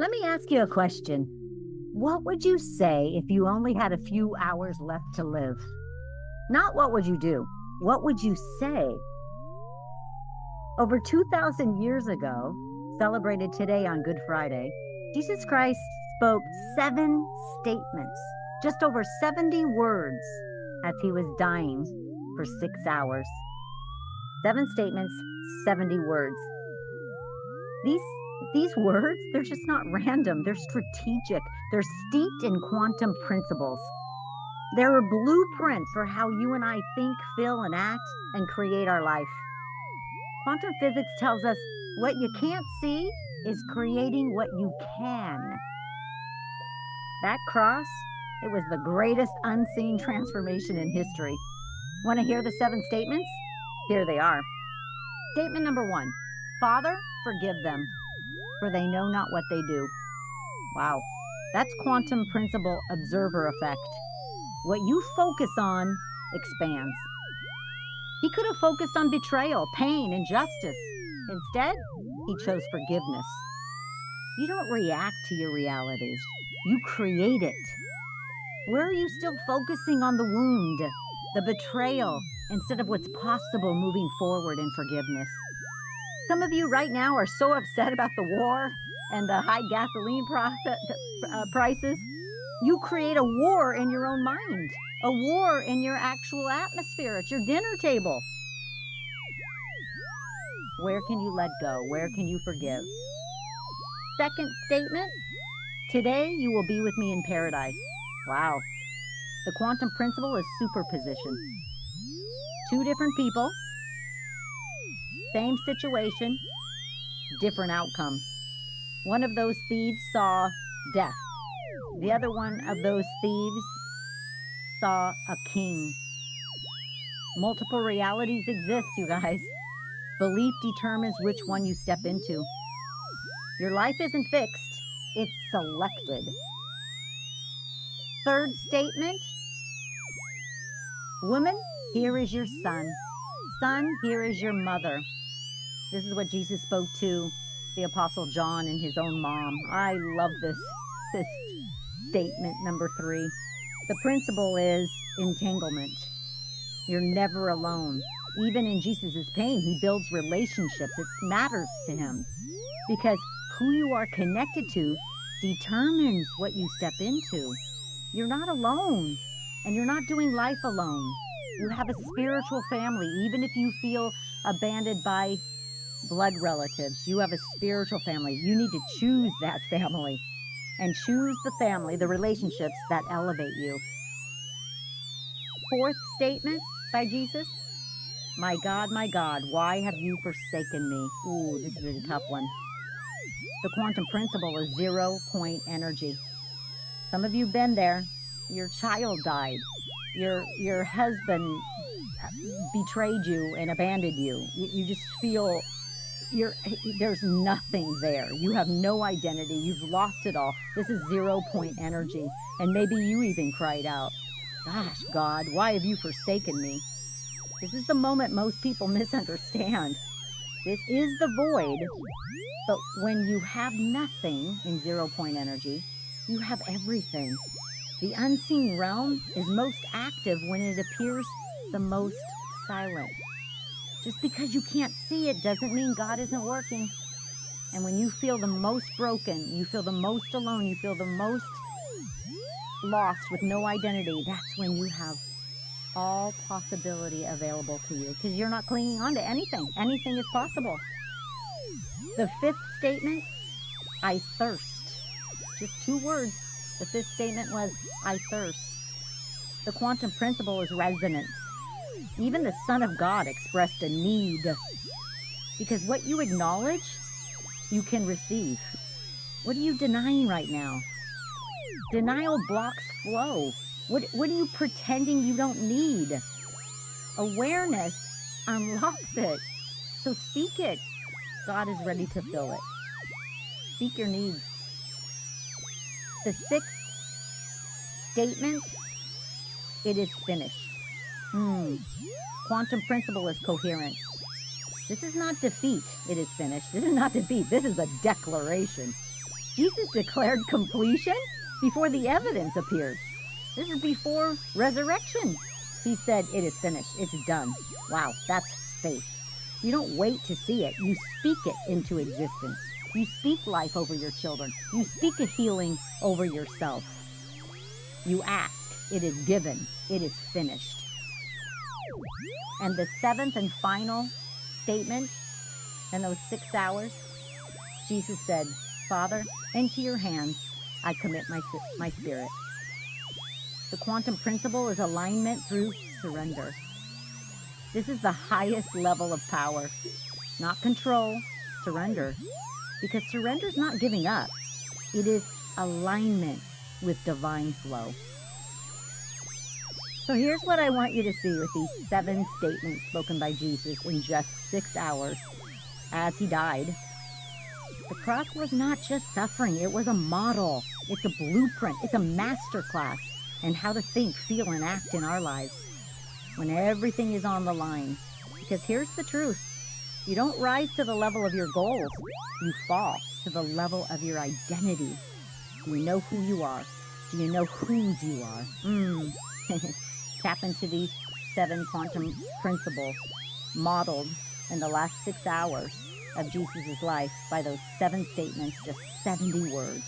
Let me ask you a question. What would you say if you only had a few hours left to live? Not what would you do? What would you say? Over 2,000 years ago, celebrated today on Good Friday, Jesus Christ spoke 7 statements, just over 70 words, as he was dying for 6 hours. 7 statements, 70 words. These words, they're just not random. They're strategic. They're steeped in quantum principles. They're a blueprint for how you and I think, feel, and act and create our life. Quantum physics tells us what you can't see is creating what you can. That cross, it was the greatest unseen transformation in history. Want to hear the 7 statements? Here they are. Statement number 1, Father, forgive them, for they know not what they do. Wow, that's quantum principle observer effect. What you focus on expands. He could have focused on betrayal, pain, injustice. Instead, he chose forgiveness. You don't react to your realities. You create it. Where are you still focusing on the wound, the betrayal, instead of what's possible moving forward in forgiveness? Some of you right now are so upset about the war and the high gasoline prices. You create a war in your own mind, a war in your actual atmosphere at your dinner table. Where can you let go? Where can you forgive? Second statement, today you will be with me in paradise. Wow. The quantum principle is superposition. 2 different people, same situation, different outcome. One of those thieves saw death. The other one of those thieves saw a king. Multiple realities exist, you guys. Belief determines which one you step into. Your life isn't fixed, it's selected. Third statement, woman, here is your son. Son, here is your mother. This is what Jesus spoke to the Apostle John and his own mom. I love this statement number 3. The principle is entanglement. You're never alone. Even in Jesus' pain, he builds relationships. It matters to him because who you are connected to determines what you step into. You're not alone, and you're not doing life alone. You have a spiritual family. Even if you feel abandoned by blood relatives, you have a spiritual family. You need to choose that family and choose the family, the relationships that elevate you. Fourth statement by Jesus, my God, why have you forsaken me? Ooh, this is a tough one. The quantum principle is 0-point energy. Some of you have been there. Your child died. Your husband betrayed you and abandoned you. You just feel there's nothing there. You have no identity. You've lost it all. This is 0-point energy. And maybe you even cried out, gosh, God, why have you forsaken me? This is the moment most people misunderstand. This is the void, but when you have nothing in 0-point energy, you have everything. The unseen realm is most active when it appears the most silent. Just because you can't see it doesn't mean God isn't working. And when you feel the most broken, you feel the most alone, you feel the most lost with no identity, that's when you have all possibility available to you because you're not clinging on to anything. Anything is possible. The 5th statement, I thirst. Just 2 words. The 5th statement was, I thirst. The quantum principle is resonance. Even the Son of God expressed a need because what you acknowledge, you can receive. What are you denying right now? Denial blocks flow. What are you pretending you don't need? Awareness unlocks it. So speak it. God is ready to fill it. Speak your needs. The 6th statement, it is finished. Quantum principle is coherence. This is not defeat. It is finished. This is not defeat. This is a declaration. Jesus declared completion before the evidence appeared. This is before resurrection. He said, it is finished. It's done. Wow, that's faith. You don't wait to see it. You speak it into existence. You speak life over your children. You speak a healing over yourself. You ask. It is given. It is finished. And the seventh and final statement in those 6 hours, Jesus said, Father, into your hands I commit my spirit. The quantum principle is alignment through surrender. This is the highest level of power. Not control, surrender. Because surrender is not giving up. It is alignment with divine flow. So here's what I want you to see with these 7 statements spoken by Jesus in just 6 hours as he died. The cross was not just suffering, it was a model. It's a blueprint, it's a masterclass in how to think, feel, and act in our lives when everything is on the line. Because here's the truth. You don't rise to the level of your goals, you fall to the level of your identity. Do you know who you are? Do you know whose you are? Tap into these 7 quantum principles modeled in the last 6 hours of Jesus' life by those 7 statements, just 70 words.